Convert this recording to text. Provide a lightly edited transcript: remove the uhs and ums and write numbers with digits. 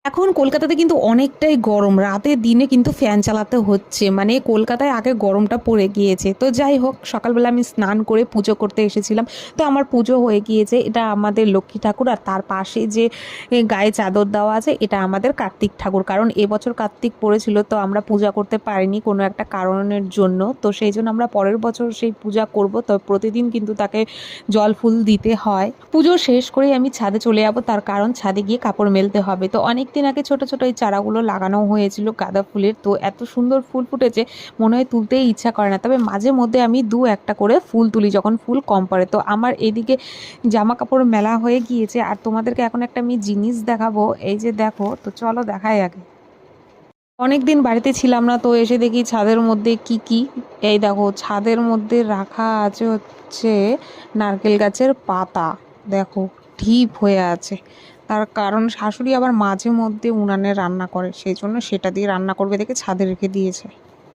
এখন কলকাতাতে কিন্তু অনেকটাই গরম, রাতে দিনে কিন্তু ফ্যান চালাতে হচ্ছে, মানে কলকাতায় আগে গরমটা পড়ে গিয়েছে। তো যাই হোক, সকালবেলা আমি স্নান করে পুজো করতে এসেছিলাম। তো আমার পুজো হয়ে গিয়েছে। এটা আমাদের লক্ষ্মী ঠাকুর, আর তার পাশে যে গায়ে চাদর দেওয়া আছে এটা আমাদের কার্তিক ঠাকুর। কারণ এবছর কার্তিক পড়েছিল, তো আমরা পূজা করতে পারিনি কোনো একটা কারণের জন্য। তো সেই জন্য আমরা পরের বছর সেই পূজা করব। তো প্রতিদিন কিন্তু তাকে জল ফুল দিতে হয়। পুজো শেষ করেই আমি ছাদে চলে যাবো, তার কারণ ছাদে গিয়ে কাপড় মেলতে হবে। তো অনেক দিন আগে ছোট ছোট এই চারাগুলো লাগানো হয়েছিল গাঁদা ফুলের, তো এত সুন্দর ফুল ফুটেছে মনে হয় তুলতেই ইচ্ছা করে না। তবে মাঝে মধ্যে আমি দু একটা করে ফুল তুলি যখন ফুল কম পড়ে। তো আমার এদিকে জামা কাপড় মেলা হয়ে গিয়েছে, আর তোমাদেরকে এখন একটা আমি জিনিস দেখাবো। এই যে দেখো, তো চলো দেখাই আগে। অনেক দিন বাড়িতে ছিলাম না, তো এসে দেখি ছাদের মধ্যে কি কি। এই দেখো, ছাদের মধ্যে রাখা আছে হচ্ছে নারকেল গাছের পাতা। দেখো, ঢিপ হয়ে আছে। তার কারণ শাশুড়ি আবার মাঝে মধ্যে উনানে রান্না করে, সেই জন্য সেটা দিয়ে রান্না করবে দেখে ছাদে রেখে দিয়েছে।